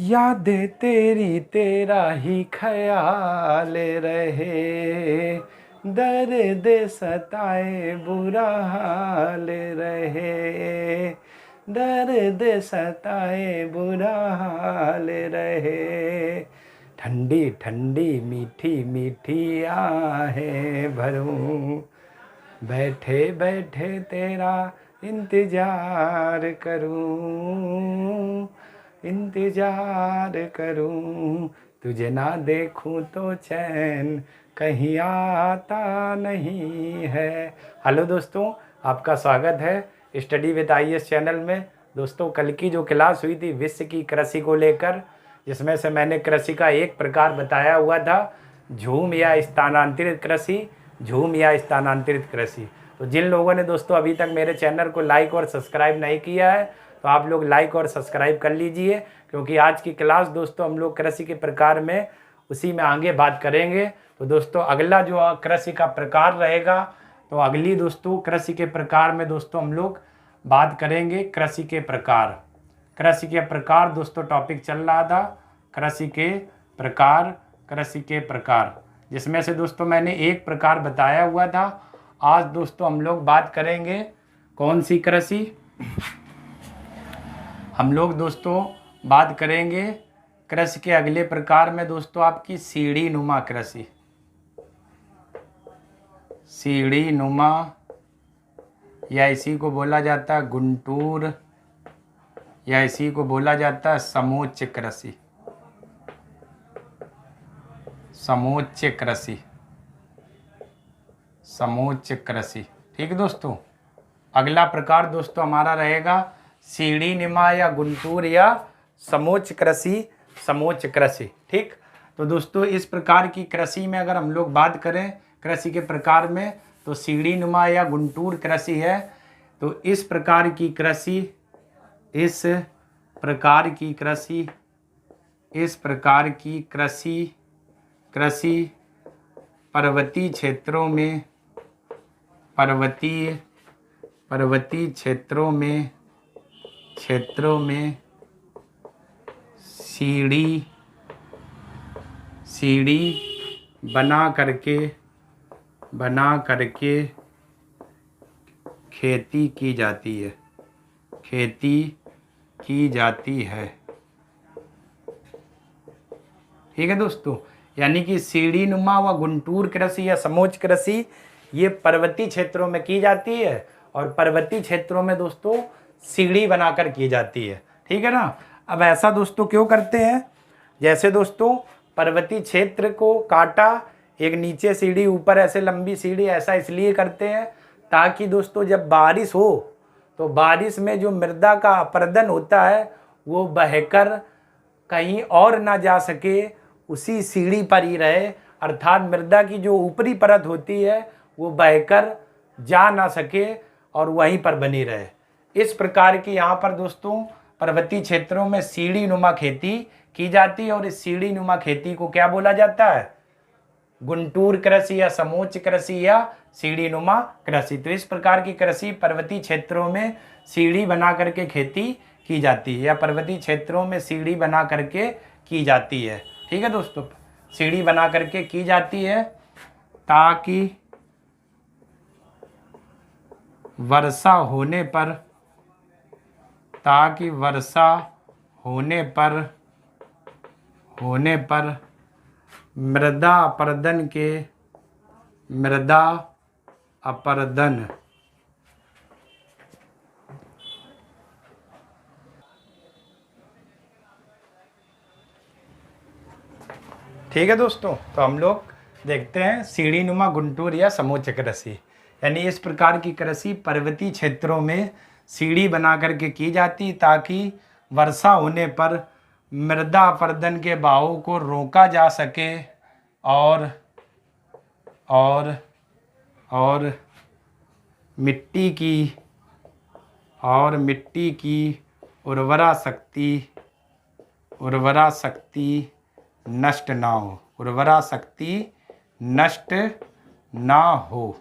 यादें तेरी तेरा ही ख्याल रहे, दर्द सताए बुरा हाल रहे, दर्द सताए बुरा हाल रहे। ठंडी ठंडी मीठी मीठी आहें भरूं, बैठे बैठे तेरा इंतजार करूं, इंतजार करूं, तुझे ना देखूं तो चैन कहीं आता नहीं है। हेलो दोस्तों, आपका स्वागत है स्टडी विद आईएएस चैनल में। दोस्तों, कल की जो क्लास हुई थी विश्व की कृषि को लेकर, जिसमें से मैंने कृषि का एक प्रकार बताया हुआ था, झूम या स्थानांतरित कृषि, झूम या स्थानांतरित कृषि। तो जिन लोगों ने दोस्तों अभी तक मेरे चैनल को लाइक और सब्सक्राइब नहीं किया है, तो आप लोग लाइक और सब्सक्राइब कर लीजिए, क्योंकि आज की क्लास दोस्तों हम लोग कृषि के प्रकार में उसी में आगे बात करेंगे। तो दोस्तों अगला जो कृषि का प्रकार रहेगा, तो अगली दोस्तों कृषि के प्रकार में दोस्तों हम लोग बात करेंगे कृषि के प्रकार। कृषि के प्रकार दोस्तों टॉपिक चल रहा था, कृषि के प्रकार, कृषि के प्रकार, जिसमें से दोस्तों मैंने एक प्रकार बताया हुआ था। आज दोस्तों हम लोग बात करेंगे कौन सी कृषि? हम लोग दोस्तों बात करेंगे कृषि के अगले प्रकार में दोस्तों आपकी सीढ़ी नुमा कृषि। सीढ़ी नुमा या इसी को बोला जाता है गुंटूर, या इसी को बोला जाता है समोच्च कृषि। समोच्च कृषि, समोच्च कृषि। ठीक है दोस्तों, अगला प्रकार दोस्तों हमारा रहेगा सीढ़ी नुमा या गुंटूर या समोच्च कृषि, समोच्च कृषि। ठीक, तो दोस्तों इस प्रकार की कृषि में अगर हम लोग बात करें कृषि के प्रकार में, तो सीढ़ी नुमा या गुंटूर कृषि है। तो इस प्रकार की कृषि, इस प्रकार की कृषि, इस प्रकार की कृषि, कृषि पर्वतीय क्षेत्रों में, पर्वतीय क्षेत्रों में, क्षेत्रों में सीढ़ी बना करके खेती की जाती है, खेती की जाती है। ठीक है दोस्तों, यानी कि सीढ़ी नुमा व गुंटूर कृषि या समोच्च कृषि ये पर्वतीय क्षेत्रों में की जाती है, और पर्वतीय क्षेत्रों में दोस्तों सीढ़ी बनाकर की जाती है। ठीक है ना। अब ऐसा दोस्तों क्यों करते हैं? जैसे दोस्तों पर्वतीय क्षेत्र को काटा, एक नीचे सीढ़ी ऊपर ऐसे लंबी सीढ़ी, ऐसा इसलिए करते हैं ताकि दोस्तों जब बारिश हो तो बारिश में जो मृदा का अपरदन होता है वो बहकर कहीं और ना जा सके, उसी सीढ़ी पर ही रहे, अर्थात मृदा की जो ऊपरी परत होती है वो बहकर जा ना सके और वहीं पर बनी रहे। इस प्रकार की यहाँ पर दोस्तों पर्वतीय क्षेत्रों में सीढ़ी नुमा खेती की जाती है, और इस सीढ़ी नुमा खेती को क्या बोला जाता है? गुंटूर कृषि या समोच्च कृषि या सीढ़ी नुमा कृषि। तो इस प्रकार की कृषि पर्वतीय क्षेत्रों में सीढ़ी बना करके खेती की जाती है, या पर्वतीय क्षेत्रों में सीढ़ी बना करके की जाती है। ठीक है दोस्तों, सीढ़ी बना करके की जाती है ताकि वर्षा होने पर, ताकि वर्षा होने पर मृदा अपरदन के, मृदा अपरदन ठीक है दोस्तों, तो हम लोग देखते हैं सीढ़ी नुमा गुंटूर या समोच्च कृषि। यानी इस प्रकार की कृषि पर्वतीय क्षेत्रों में सीढ़ी बना करके की जाती ताकि वर्षा होने पर मृदा अपरदन के बहाव को रोका जा सके, और मिट्टी की उर्वरा शक्ति नष्ट ना हो, उर्वरा शक्ति नष्ट ना हो।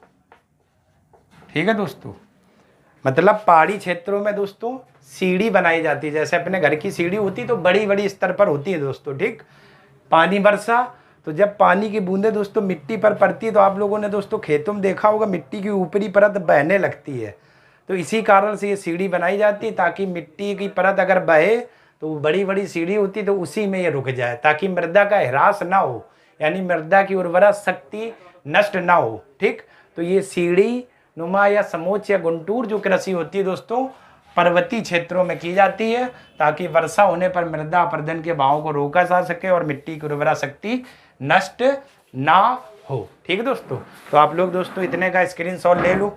ठीक है दोस्तों, मतलब पहाड़ी क्षेत्रों में दोस्तों सीढ़ी बनाई जाती है। जैसे अपने घर की सीढ़ी होती तो बड़ी बड़ी स्तर पर होती है दोस्तों, ठीक। पानी बरसा तो जब पानी की बूंदें दोस्तों मिट्टी पर पड़ती है तो आप लोगों ने दोस्तों खेतों में देखा होगा मिट्टी की ऊपरी परत बहने लगती है। तो इसी कारण से ये सीढ़ी बनाई जाती है ताकि मिट्टी की परत अगर बहे तो बड़ी बड़ी सीढ़ी होती तो उसी में ये रुक जाए, ताकि मृदा का ह्रास ना हो, यानी मृदा की उर्वरा शक्ति नष्ट ना हो, ठीक। तो ये सीढ़ी नुमा या समोच्च या गुंटूर जो कृषि होती है दोस्तों पर्वतीय क्षेत्रों में की जाती है, ताकि वर्षा होने पर मृदा अपरदन के भाव को रोका जा सके और मिट्टी की उर्वरा शक्ति नष्ट ना हो, ठीक है दोस्तों। तो आप लोग दोस्तों इतने का स्क्रीनशॉट ले लो।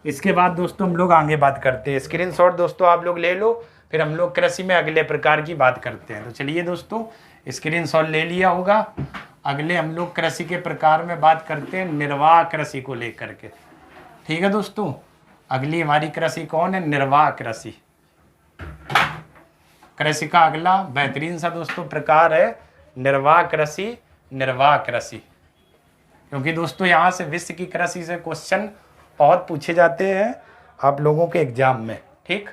इसके बाद दोस्तों हम लोग आगे बात करते हैं। स्क्रीनशॉट दोस्तों आप लोग ले लो, फिर हम लोग कृषि में अगले प्रकार की बात करते हैं। तो चलिए दोस्तों स्क्रीनशॉट ले लिया होगा। अगले हम लोग कृषि के प्रकार में बात करते हैं निर्वाह कृषि को लेकर के, ठीक है दोस्तों। अगली हमारी कृषि कौन है? निर्वाह कृषि। कृषि का अगला बेहतरीन सा दोस्तों प्रकार है निर्वाह कृषि। निर्वाह कृषि, क्योंकि दोस्तों यहाँ से विश्व की कृषि से क्वेश्चन बहुत पूछे जाते हैं आप लोगों के एग्जाम में, ठीक।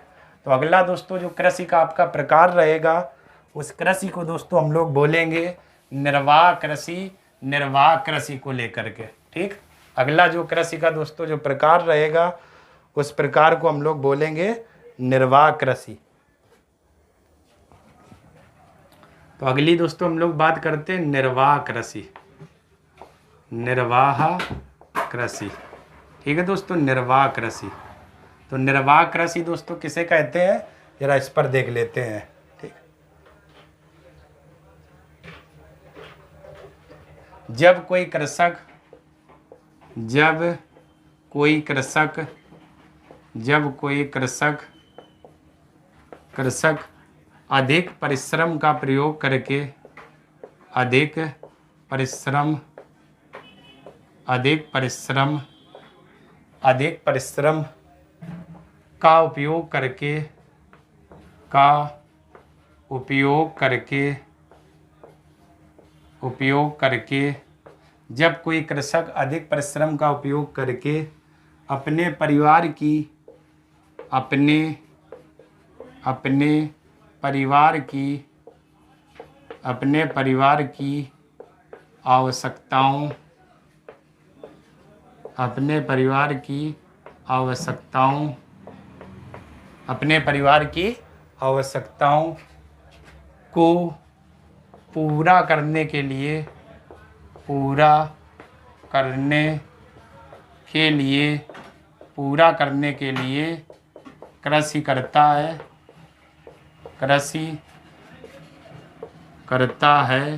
तो अगला दोस्तों जो कृषि का आपका प्रकार रहेगा उस कृषि को दोस्तों हम लोग बोलेंगे निर्वाह कृषि। निर्वाह कृषि को लेकर के, ठीक। अगला जो कृषि का दोस्तों जो प्रकार रहेगा उस प्रकार को हम लोग बोलेंगे निर्वाह कृषि। तो अगली दोस्तों हम लोग बात करते हैं निर्वाह कृषि। निर्वाह कृषि, ठीक है दोस्तों। निर्वाह कृषि, तो निर्वाह कृषि दोस्तों किसे कहते हैं जरा इस पर देख लेते हैं, ठीक। जब कोई कृषक अधिक परिश्रम का प्रयोग करके अधिक परिश्रम का उपयोग करके जब कोई कृषक अधिक परिश्रम का उपयोग करके अपने परिवार की आवश्यकताओं को पूरा करने के लिए कृषि करता है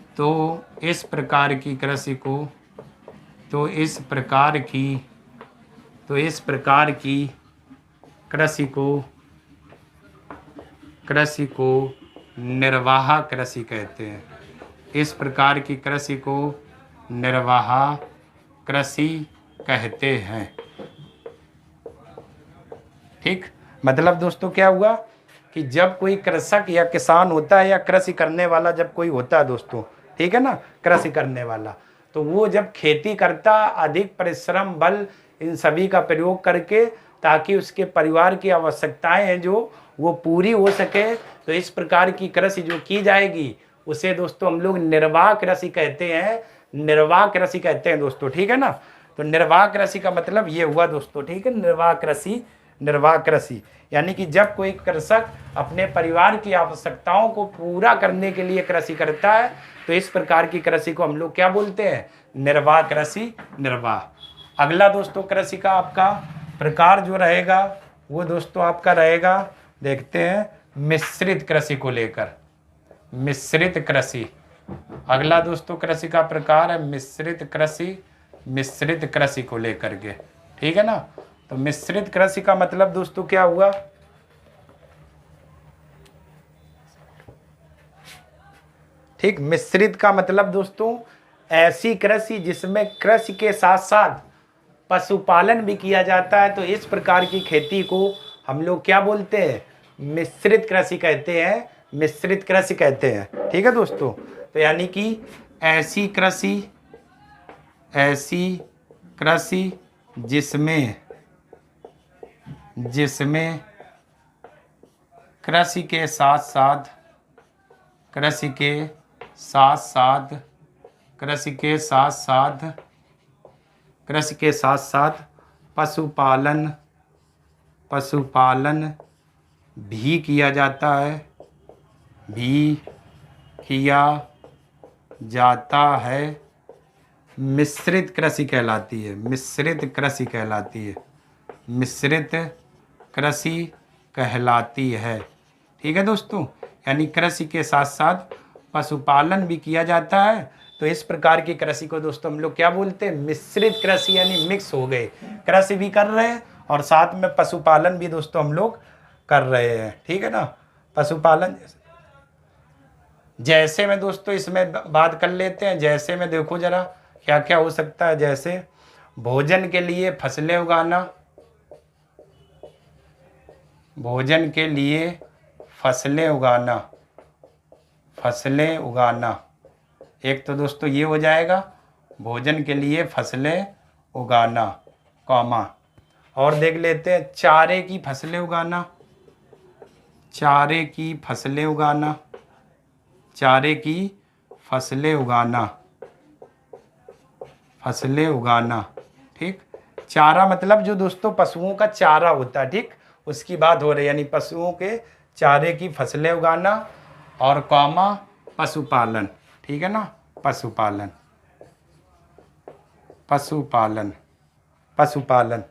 तो इस प्रकार की कृषि को निर्वाह कृषि कहते हैं। इस प्रकार की कृषि को निर्वाह कृषि कहते हैं, ठीक। मतलब दोस्तों क्या हुआ कि जब कोई कृषक या किसान होता है या कृषि करने वाला जब कोई होता है दोस्तों, ठीक है ना, कृषि करने वाला, तो वो जब खेती करता अधिक परिश्रम बल इन सभी का प्रयोग करके ताकि उसके परिवार की आवश्यकताएं हैं जो वो पूरी हो सके, तो इस प्रकार की कृषि जो की जाएगी उसे दोस्तों हम लोग निर्वाह कृषि कहते हैं। निर्वाह कृषि कहते हैं दोस्तों, ठीक है ना। तो निर्वाह कृषि का मतलब ये हुआ दोस्तों, ठीक है। निर्वाह कृषि यानी कि जब कोई कृषक अपने परिवार की आवश्यकताओं को पूरा करने के लिए कृषि करता है तो इस प्रकार की कृषि को हम लोग क्या बोलते हैं? निर्वाह कृषि। निर्वाह। अगला दोस्तों कृषि का आपका प्रकार जो रहेगा वो दोस्तों आपका रहेगा, देखते हैं मिश्रित कृषि को लेकर। मिश्रित कृषि अगला दोस्तों कृषि का प्रकार है मिश्रित कृषि को लेकर के, ठीक है ना। तो मिश्रित कृषि का मतलब दोस्तों क्या हुआ? ठीक, मिश्रित का मतलब दोस्तों ऐसी कृषि जिसमें कृषि के साथ साथ पशुपालन भी किया जाता है, तो इस प्रकार की खेती को हम लोग क्या बोलते हैं? मिश्रित कृषि कहते हैं। मिश्रित कृषि कहते हैं, ठीक है दोस्तों। तो यानी कि ऐसी कृषि जिसमें कृषि के साथ साथ, कृषि के साथ साथ, कृषि के साथ साथ, कृषि के साथ साथ पशुपालन, पशुपालन भी किया जाता है, भी किया जाता है। मिश्रित कृषि कहलाती है, मिश्रित कृषि कहलाती है, मिश्रित कृषि कहलाती है। ठीक है दोस्तों, यानी कृषि के साथ साथ पशुपालन भी किया जाता है, तो इस प्रकार की कृषि को दोस्तों हम लोग क्या बोलते हैं, मिश्रित कृषि, यानी मिक्स हो गए, कृषि भी कर रहे हैं और साथ में पशुपालन भी दोस्तों हम लोग कर रहे हैं। ठीक है ना, पशुपालन जैसे में दोस्तों इसमें बात कर लेते हैं। जैसे में देखो जरा क्या क्या हो सकता है। जैसे भोजन के लिए फसलें उगाना, भोजन के लिए फसलें उगाना, फसलें उगाना, एक तो दोस्तों ये हो जाएगा, भोजन के लिए फसलें उगाना, कॉमा। और देख लेते हैं, चारे की फसलें उगाना, चारे की फसलें उगाना, चारे की फसलें उगाना, फसलें उगाना। ठीक, चारा मतलब जो दोस्तों पशुओं का चारा होता है, ठीक, उसकी बात हो रही है, यानी पशुओं के चारे की फसलें उगाना और कॉमा पशुपालन। ठीक है ना, पशुपालन, पशुपालन, पशुपालन।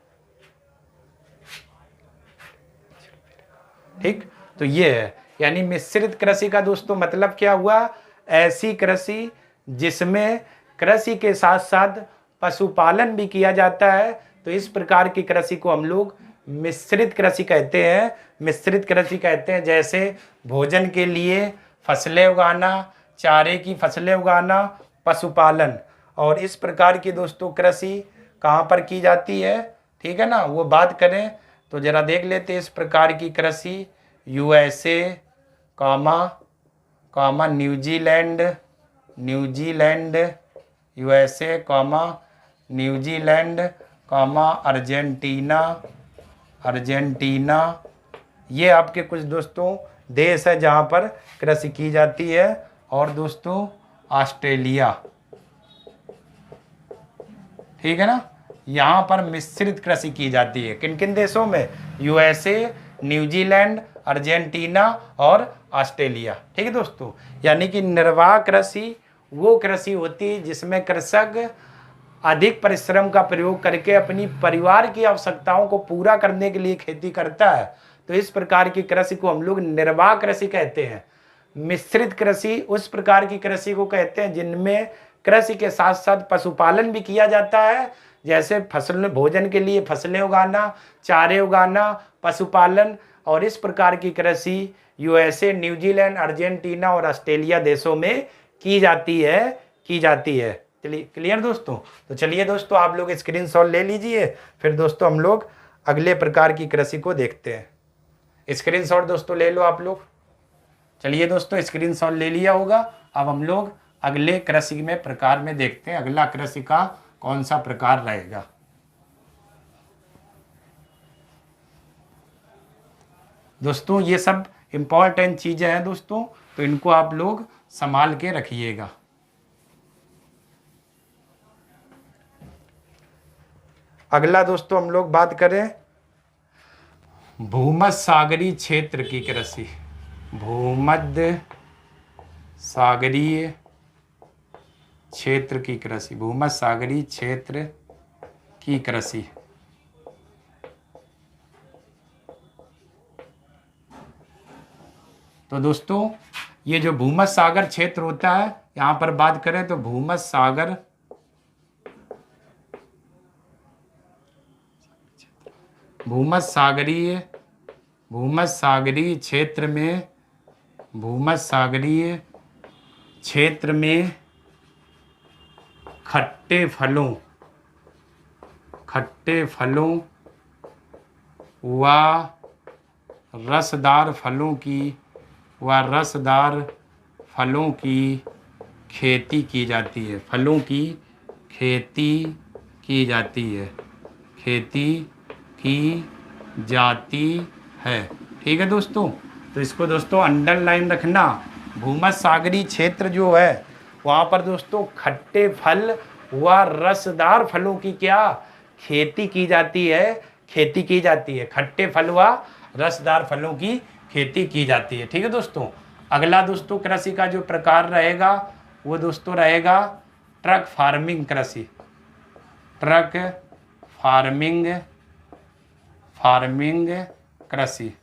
ठीक, तो ये है, यानी मिश्रित कृषि का दोस्तों मतलब क्या हुआ, ऐसी कृषि जिसमें कृषि के साथ साथ पशुपालन भी किया जाता है, तो इस प्रकार की कृषि को हम लोग मिश्रित कृषि कहते हैं, मिश्रित कृषि कहते हैं। जैसे भोजन के लिए फसलें उगाना, चारे की फसलें उगाना, पशुपालन, और इस प्रकार की दोस्तों कृषि कहाँ पर की जाती है, ठीक है ना, वो बात करें तो जरा देख लेते हैं। इस प्रकार की कृषि USA, comma New Zealand, New Zealand, USA, New Zealand, Argentina, Argentina, ये आपके कुछ दोस्तों देश है जहाँ पर कृषि की जाती है। और दोस्तों ऑस्ट्रेलिया, ठीक है ना, यहाँ पर मिश्रित कृषि की जाती है। किन किन देशों में, यूएसए, न्यूजीलैंड, अर्जेंटीना और ऑस्ट्रेलिया। ठीक है दोस्तों, यानी कि निर्वाह कृषि वो कृषि होती है जिसमें कृषक अधिक परिश्रम का प्रयोग करके अपनी परिवार की आवश्यकताओं को पूरा करने के लिए खेती करता है, तो इस प्रकार की कृषि को हम लोग निर्वाह कृषि कहते हैं। मिश्रित कृषि उस प्रकार की कृषि को कहते हैं जिनमें कृषि के साथ साथ पशुपालन भी किया जाता है, जैसे फसल भोजन के लिए फसलें उगाना, चारे उगाना, पशुपालन, और इस प्रकार की कृषि यूएसए, न्यूजीलैंड, अर्जेंटीना और ऑस्ट्रेलिया देशों में की जाती है, की जाती है। चलिए क्लियर दोस्तों, तो चलिए दोस्तों आप लोग स्क्रीनशॉट ले लीजिए, फिर दोस्तों हम लोग अगले प्रकार की कृषि को देखते हैं। स्क्रीनशॉट दोस्तों ले लो आप लोग। चलिए दोस्तों स्क्रीनशॉट ले लिया होगा, अब हम लोग अगले कृषि में प्रकार में देखते हैं, अगला कृषि का कौन सा प्रकार रहेगा। दोस्तों ये सब इम्पॉर्टेंट चीजें हैं दोस्तों, तो इनको आप लोग संभाल के रखिएगा। अगला दोस्तों हम लोग बात करें भूमध्य सागरीय क्षेत्र की कृषि, भूमध्य सागरीय क्षेत्र की कृषि, भूमध्य सागरीय क्षेत्र की कृषि। तो दोस्तों ये जो भूमध्य सागर क्षेत्र होता है, यहाँ पर बात करें तो भूमध्य सागर, भूमध्य सागरीय क्षेत्र में, भूमध्य सागरीय क्षेत्र में खट्टे फलों व रसदार फलों की खेती की जाती है, फलों की खेती की जाती है, खेती की जाती है। ठीक है दोस्तों, तो इसको दोस्तों अंडरलाइन रखना। भूमध्य सागरीय क्षेत्र जो है वहाँ पर दोस्तों खट्टे फल व रसदार फलों की क्या खेती की जाती है, खेती की जाती है। खट्टे फल व रसदार फलों की खेती की जाती है। ठीक है दोस्तों। अगला दोस्तों कृषि का जो प्रकार रहेगा वो दोस्तों रहेगा ट्रक फार्मिंग कृषि। ट्रक फार्मिंग कृषि।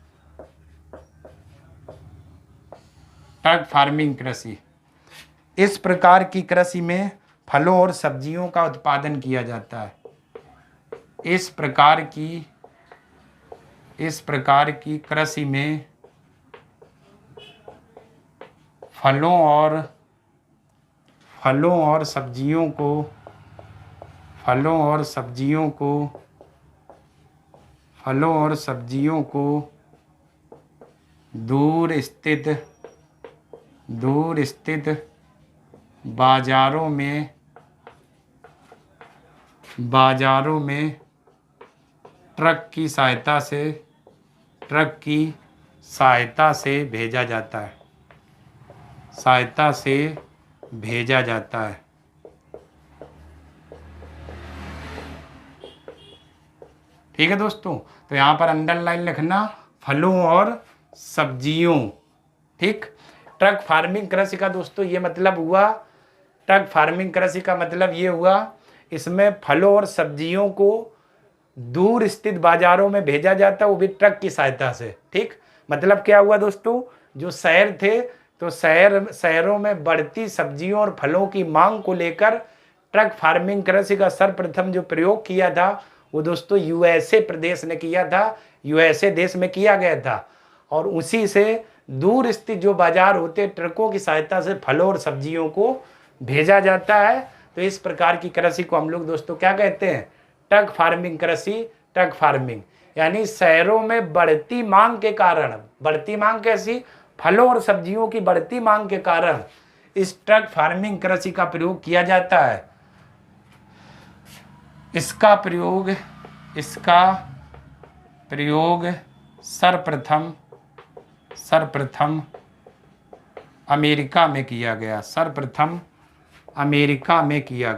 ट्रक फार्मिंग कृषि। इस प्रकार की कृषि में फलों और सब्जियों का उत्पादन किया जाता है। इस प्रकार की कृषि में फलों और सब्जियों को दूर स्थित बाजारों में ट्रक की सहायता से भेजा जाता है। ठीक है दोस्तों। तो यहाँ पर अंडरलाइन लिखना फलों और सब्जियों। ठीक। ट्रक फार्मिंग कृषि का दोस्तों ये मतलब हुआ, ट्रक फार्मिंग कृषि का मतलब ये हुआ इसमें फलों और सब्जियों को दूर स्थित बाजारों में भेजा जाता है, वो भी ट्रक की सहायता से। ठीक। मतलब क्या हुआ दोस्तों, जो शहर थे तो शहरों में बढ़ती सब्जियों और फलों की मांग को लेकर ट्रक फार्मिंग कृषि का सर्वप्रथम जो प्रयोग किया था वो दोस्तों यूएसए प्रदेश ने किया था, यूएसए देश में किया गया था। और उसी से दूर स्थित जो बाजार होते ट्रकों की सहायता से फलों और सब्जियों को भेजा जाता है। तो इस प्रकार की कृषि को हम लोग दोस्तों क्या कहते हैं, ट्रक फार्मिंग कृषि। ट्रक फार्मिंग यानी शहरों में बढ़ती मांग के कारण, बढ़ती मांग कैसी, फलों और सब्जियों की बढ़ती मांग के कारण इस ट्रक फार्मिंग कृषि का प्रयोग किया जाता है। इसका प्रयोग सर्वप्रथम अमेरिका में किया गया। सर्वप्रथम अमेरिका में किया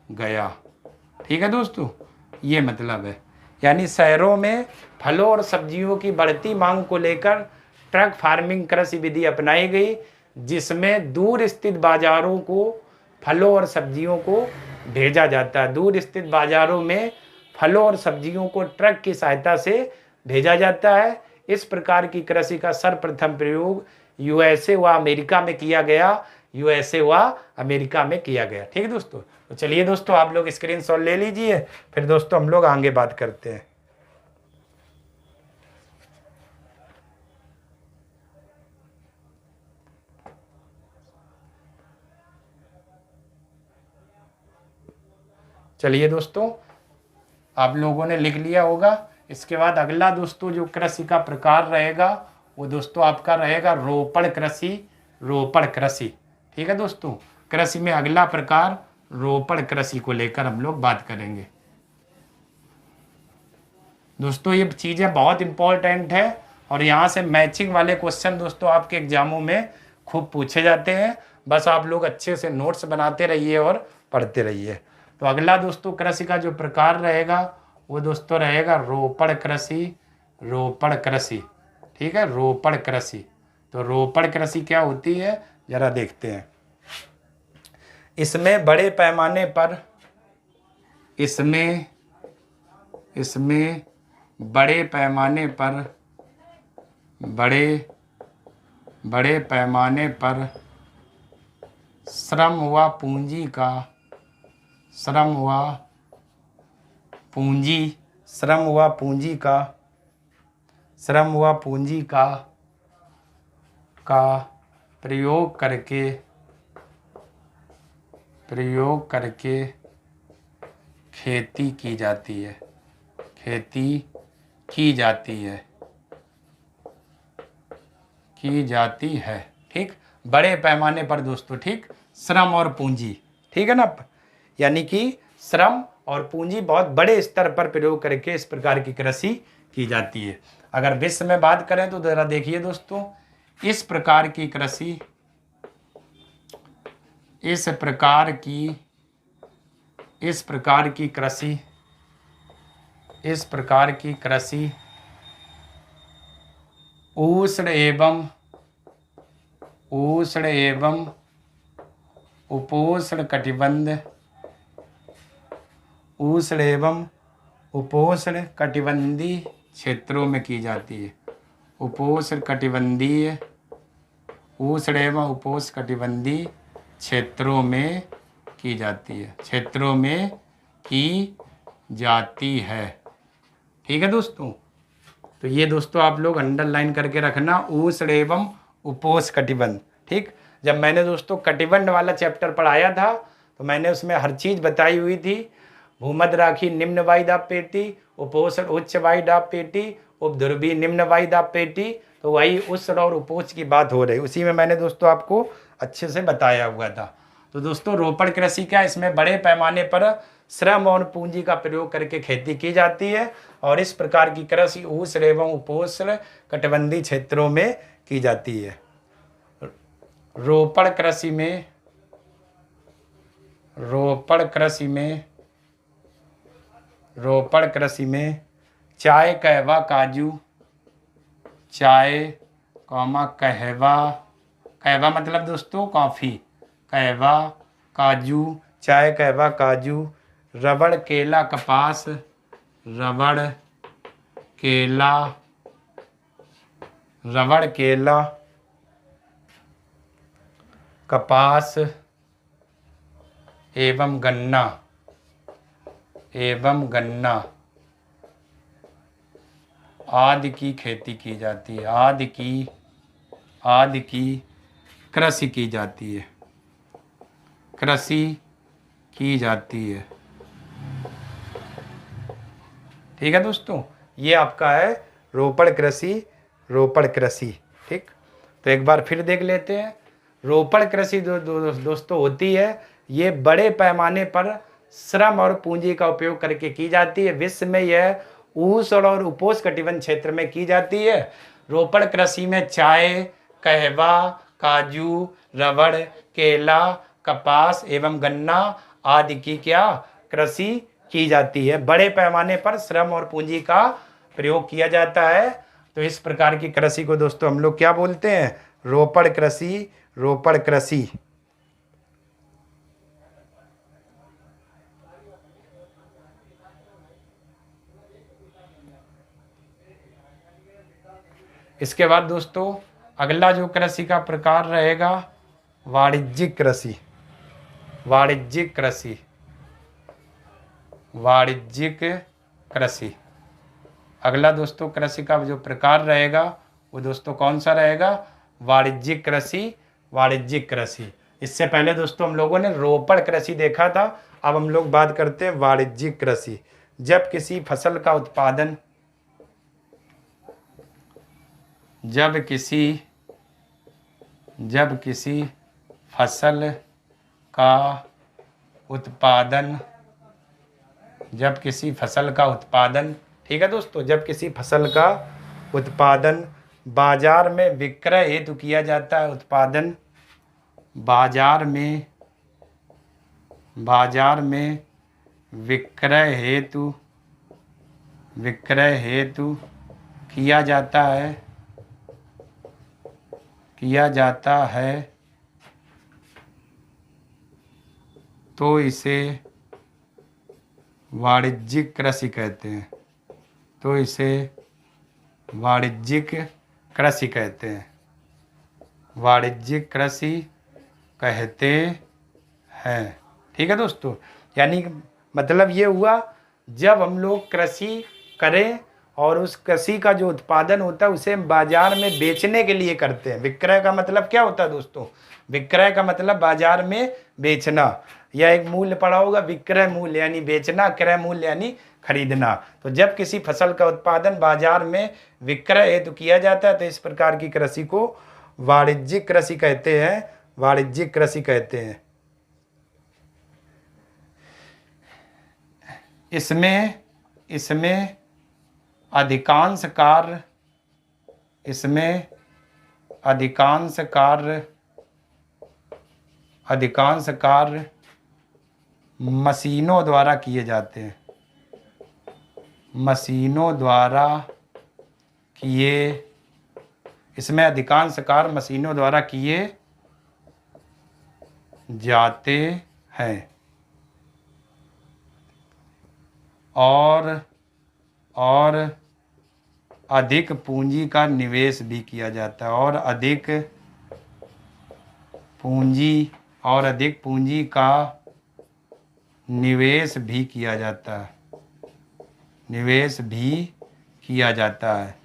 गया। ठीक है दोस्तों, ये मतलब है। यानी शहरों में फलों और सब्जियों की बढ़ती मांग को लेकर ट्रक फार्मिंग कृषि विधि अपनाई गई, जिसमें दूर स्थित बाजारों को फलों और सब्जियों को भेजा जाता है। दूर स्थित बाजारों में फलों और सब्जियों को ट्रक की सहायता से भेजा जाता है। इस प्रकार की कृषि का सर्वप्रथम प्रयोग यूएसए व अमेरिका में किया गया। ठीक है दोस्तों। तो चलिए दोस्तों आप लोग स्क्रीनशॉट ले लीजिए, फिर दोस्तों हम लोग आगे बात करते हैं। चलिए दोस्तों आप लोगों ने लिख लिया होगा। इसके बाद अगला दोस्तों जो कृषि का प्रकार रहेगा वो दोस्तों आपका रहेगा रोपण कृषि। ठीक है दोस्तों। कृषि में अगला प्रकार रोपण कृषि को लेकर हम लोग बात करेंगे। दोस्तों ये चीज़ें बहुत इंपॉर्टेंट है और यहाँ से मैचिंग वाले क्वेश्चन दोस्तों आपके एग्जामों में खूब पूछे जाते हैं। बस आप लोग अच्छे से नोट्स बनाते रहिए और पढ़ते रहिए। तो अगला दोस्तों कृषि का जो प्रकार रहेगा वो दोस्तों रहेगा रोपण कृषि। ठीक है, रोपण कृषि। तो रोपण कृषि क्या होती है जरा देखते हैं। इसमें बड़े पैमाने पर श्रम व पूंजी का प्रयोग करके खेती की जाती है। ठीक, बड़े पैमाने पर दोस्तों। ठीक, श्रम और पूंजी। ठीक है ना, यानी कि श्रम और पूंजी बहुत बड़े स्तर पर प्रयोग करके इस प्रकार की कृषि की जाती है। अगर विश्व में बात करें तो जरा देखिए दोस्तों, इस प्रकार की कृषि, इस प्रकार की कृषि उष्ण एवं उपोष्ण कटिबंधीय क्षेत्रों में की जाती है। उष्ण एवं उपोष्ण कटिबंधीय क्षेत्रों में की जाती है। ठीक है दोस्तों, तो ये दोस्तों आप लोग अंडरलाइन करके रखना, उष्ण एवं उपोष्ण कटिबंध। ठीक, जब मैंने दोस्तों कटिबंध वाला चैप्टर पढ़ाया था तो मैंने उसमें हर चीज़ बताई हुई थी। भूमध्य राखी निम्न वायु दाब पेटी, उपोष्ण उच्च वायु दाब पेटी, उपध्रुवीय निम्न वायु दाब पेटी, तो वही उष्ण और उपोष्ण की बात हो रही, उसी में मैंने दोस्तों आपको अच्छे से बताया हुआ था। तो दोस्तों रोपण कृषि क्या, इसमें बड़े पैमाने पर श्रम और पूंजी का प्रयोग करके खेती की जाती है और इस प्रकार की कृषि उष्ण एवं उपोष्ण कटिबंधीय क्षेत्रों में की जाती है। रोपण कृषि में चाय, कहवा, काजू, कहवा मतलब दोस्तों कॉफ़ी, कहवा, काजू, चाय, कहवा, काजू, रबड़, केला, कपास, कपास एवं गन्ना आदि की खेती की जाती है, आदि की कृषि की जाती है। ठीक है दोस्तों, ये आपका है रोपण कृषि। ठीक, तो एक बार फिर देख लेते हैं। रोपण कृषि दोस्तों होती है, ये बड़े पैमाने पर श्रम और पूंजी का उपयोग करके की जाती है। विश्व में यह उष्ण और उपोष्ण कटिबंध क्षेत्र में की जाती है। रोपण कृषि में चाय, कहवा, काजू, रबड़, केला, कपास एवं गन्ना आदि की क्या कृषि की जाती है। बड़े पैमाने पर श्रम और पूंजी का प्रयोग किया जाता है। तो इस प्रकार की कृषि को दोस्तों हम लोग क्या बोलते हैं, रोपण कृषि। इसके बाद दोस्तों अगला जो कृषि का प्रकार रहेगा वाणिज्यिक कृषि। अगला दोस्तों कृषि का जो प्रकार रहेगा वो दोस्तों कौन सा रहेगा, वाणिज्यिक कृषि। इससे पहले दोस्तों हम लोगों ने रोपण कृषि देखा था, अब हम लोग बात करते हैं वाणिज्यिक कृषि। जब किसी फसल का उत्पादन जब किसी फसल का उत्पादन, ठीक है दोस्तों, जब किसी फसल का उत्पादन बाजार में विक्रय हेतु किया जाता है, उत्पादन बाजार में विक्रय हेतु किया जाता है तो इसे वाणिज्यिक कृषि कहते हैं। वाणिज्यिक कृषि कहते हैं। ठीक है दोस्तों, यानी मतलब ये हुआ, जब हम लोग कृषि करें और उस कृषि का जो उत्पादन होता है उसे बाजार में बेचने के लिए करते हैं। विक्रय का मतलब क्या होता है दोस्तों, विक्रय का मतलब बाजार में बेचना, या एक मूल्य पड़ा होगा विक्रय मूल्य यानी बेचना, क्रय मूल्य यानी खरीदना। तो जब किसी फसल का उत्पादन बाजार में विक्रय हेतु किया जाता है तो इस प्रकार की कृषि को वाणिज्यिक कृषि कहते हैं। इसमें इसमें अधिकांश कार्य इसमें अधिकांश कार्य मशीनों द्वारा किए जाते हैं। इसमें अधिकांश कार्य मशीनों द्वारा किए जाते हैं और अधिक पूंजी का निवेश भी किया जाता है और अधिक पूंजी का निवेश भी किया जाता है।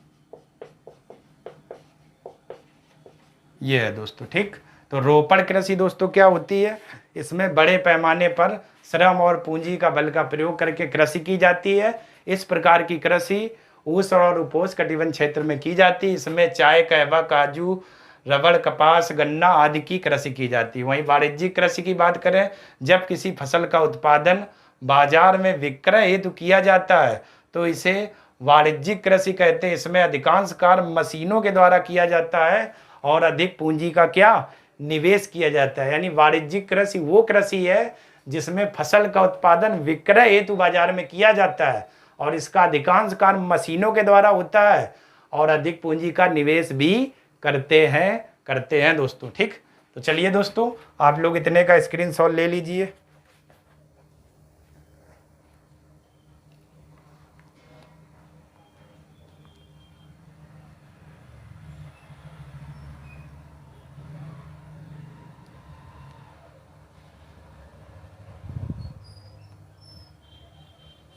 ये है दोस्तों, ठीक। तो रोपण कृषि दोस्तों क्या होती है? इसमें बड़े पैमाने पर श्रम और पूंजी का बल का प्रयोग करके कृषि की जाती है। इस प्रकार की कृषि उष्ण और उपोष्ण कटिबंध क्षेत्र में की जाती है। इसमें चाय, कहवा, काजू, रबड़, कपास, गन्ना आदि की कृषि की जाती है। वहीं वाणिज्यिक कृषि की बात करें, जब किसी फसल का उत्पादन बाजार में विक्रय हेतु किया जाता है तो इसे वाणिज्यिक कृषि कहते हैं। इसमें अधिकांश कार्य मशीनों के द्वारा किया जाता है और अधिक पूंजी का क्या निवेश किया जाता है। यानी वाणिज्यिक कृषि वो कृषि है जिसमें फसल का उत्पादन विक्रय हेतु बाजार में किया जाता है और इसका अधिकांश कार्य मशीनों के द्वारा होता है और अधिक पूंजी का निवेश भी करते हैं दोस्तों, ठीक। तो चलिए दोस्तों, आप लोग इतने का स्क्रीनशॉट ले लीजिए।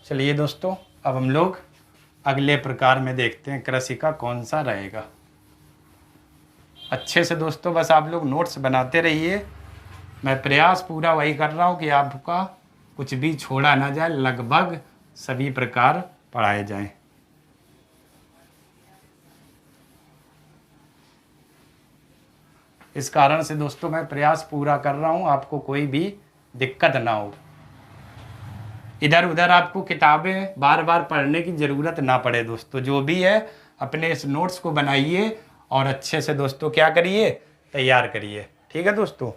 चलिए दोस्तों, अब हम लोग अगले प्रकार में देखते हैं कृषि का कौन सा रहेगा। अच्छे से दोस्तों बस आप लोग नोट्स बनाते रहिए। मैं प्रयास पूरा वही कर रहा हूँ कि आपका कुछ भी छोड़ा ना जाए, लगभग सभी प्रकार पढ़ाए जाएं। इस कारण से दोस्तों मैं प्रयास पूरा कर रहा हूँ, आपको कोई भी दिक्कत ना हो। इधर उधर आपको किताबें बार बार पढ़ने की ज़रूरत ना पड़े दोस्तों। जो भी है अपने इस नोट्स को बनाइए और अच्छे से दोस्तों क्या करिए, तैयार करिए, ठीक है दोस्तों।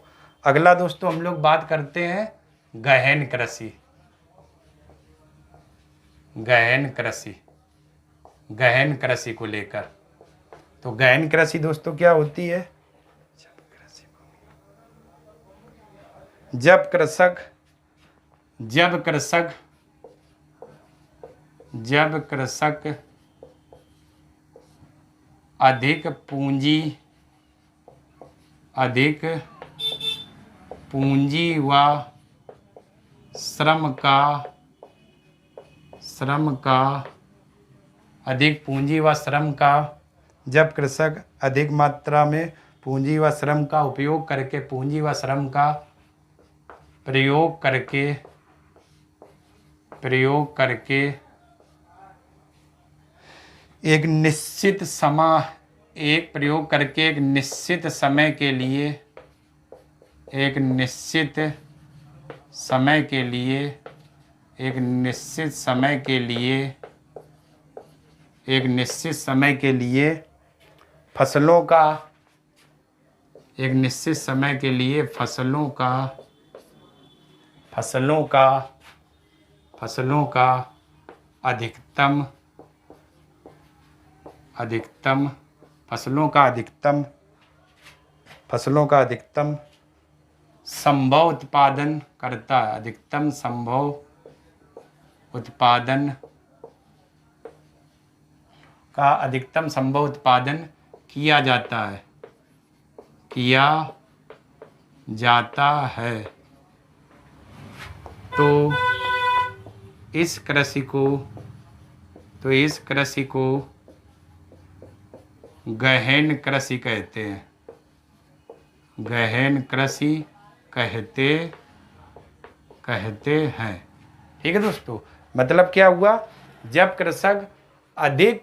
अगला दोस्तों हम लोग बात करते हैं गहन कृषि। गहन कृषि को लेकर। तो गहन कृषि दोस्तों क्या होती है? जब कृषक अधिक पूंजी व श्रम का जब कृषक अधिक मात्रा में पूंजी व श्रम का उपयोग करके प्रयोग करके एक निश्चित समय के लिए फसलों का अधिकतम संभव उत्पादन करता है। अधिकतम संभव उत्पादन किया जाता है। तो इस कृषि को गहन कृषि कहते हैं। ठीक है दोस्तों। मतलब क्या हुआ? जब कृषक अधिक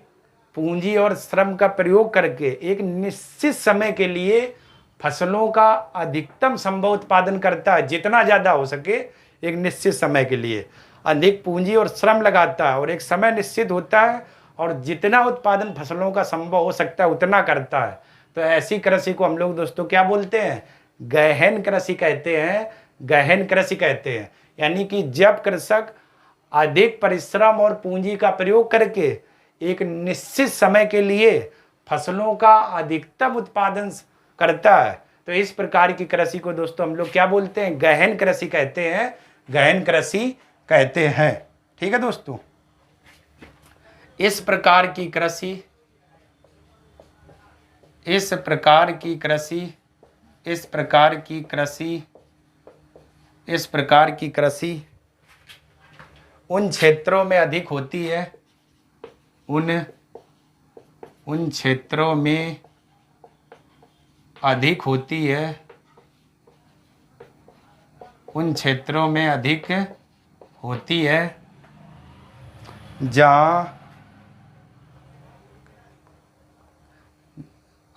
पूंजी और श्रम का प्रयोग करके एक निश्चित समय के लिए फसलों का अधिकतम संभव उत्पादन करता है, जितना ज़्यादा हो सके एक निश्चित समय के लिए, अधिक पूंजी और श्रम लगाता है और एक समय निश्चित होता है और जितना उत्पादन फसलों का संभव हो सकता है उतना करता है। तो ऐसी कृषि को हम लोग दोस्तों क्या बोलते हैं? गहन कृषि कहते हैं। गहन कृषि कहते हैं, यानी कि जब कृषक अधिक परिश्रम और पूंजी का प्रयोग करके एक निश्चित समय के लिए फसलों का अधिकतम उत्पादन करता है, तो इस प्रकार की कृषि को दोस्तों हम लोग क्या बोलते हैं? गहन कृषि कहते हैं। गहन कृषि कहते हैं। ठीक है दोस्तों, इस प्रकार की कृषि उन क्षेत्रों में अधिक होती है, उन क्षेत्रों में अधिक होती है, उन क्षेत्रों में अधिक होती है जहाँ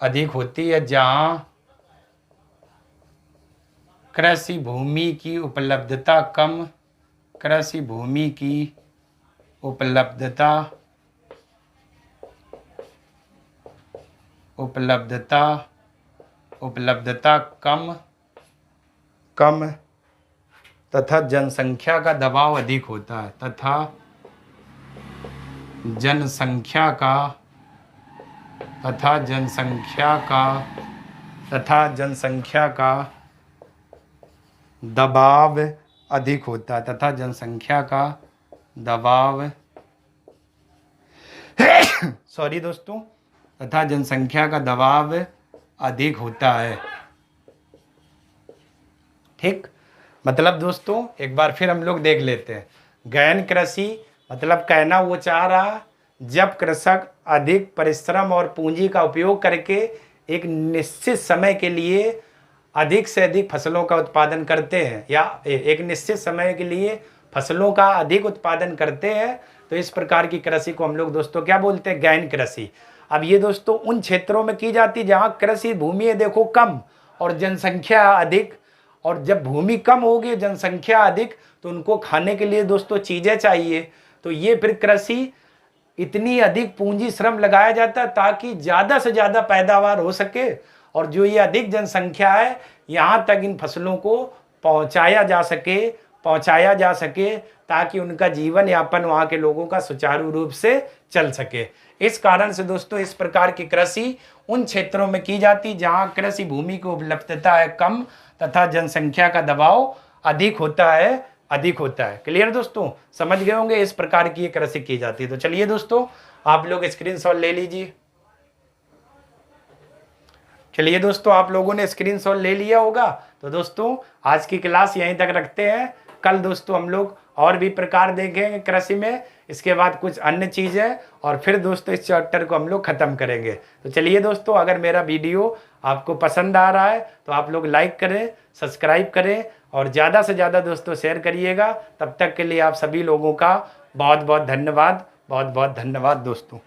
अधिक होती है जहाँ कृषि भूमि की उपलब्धता कम, कृषि भूमि की उपलब्धता कम तथा जनसंख्या का दबाव अधिक होता है, तथा जनसंख्या का दबाव अधिक होता है, तथा जनसंख्या का दबाव सॉरी दोस्तों, तथा जनसंख्या का दबाव अधिक होता है। ठीक, मतलब दोस्तों एक बार फिर हम लोग देख लेते हैं। गहन कृषि मतलब कहना वो चाह रहा, जब कृषक अधिक परिश्रम और पूंजी का उपयोग करके एक निश्चित समय के लिए अधिक से अधिक फसलों का उत्पादन करते हैं, या एक निश्चित समय के लिए फसलों का अधिक उत्पादन करते हैं, तो इस प्रकार की कृषि को हम लोग दोस्तों क्या बोलते हैं? गहन कृषि। अब ये दोस्तों उन क्षेत्रों में की जाती है जहाँ कृषि भूमि देखो कम और जनसंख्या अधिक, और जब भूमि कम होगी जनसंख्या अधिक तो उनको खाने के लिए दोस्तों चीज़ें चाहिए, तो ये फिर कृषि इतनी अधिक पूंजी श्रम लगाया जाता है ताकि ज़्यादा से ज़्यादा पैदावार हो सके, और जो ये अधिक जनसंख्या है यहाँ तक इन फसलों को पहुँचाया जा सके ताकि उनका जीवन यापन वहाँ के लोगों का सुचारू रूप से चल सके। इस कारण से दोस्तों इस प्रकार की कृषि उन क्षेत्रों में की जाती जहाँ कृषि भूमि की उपलब्धता है कम तथा जनसंख्या का दबाव अधिक होता है। क्लियर दोस्तों, समझ गए होंगे इस प्रकार की ये कृषि की जाती है। तो चलिए दोस्तों आप लोग स्क्रीनशॉट ले लीजिए। चलिए दोस्तों आप लोगों ने स्क्रीनशॉट ले लिया होगा। तो दोस्तों आज की क्लास यहीं तक रखते हैं। कल दोस्तों हम लोग और भी प्रकार देखेंगे कृषि में, इसके बाद कुछ अन्य चीज़ें, और फिर दोस्तों इस चैप्टर को हम लोग ख़त्म करेंगे। तो चलिए दोस्तों, अगर मेरा वीडियो आपको पसंद आ रहा है तो आप लोग लाइक करें, सब्सक्राइब करें और ज़्यादा से ज़्यादा दोस्तों शेयर करिएगा। तब तक के लिए आप सभी लोगों का बहुत बहुत धन्यवाद दोस्तों।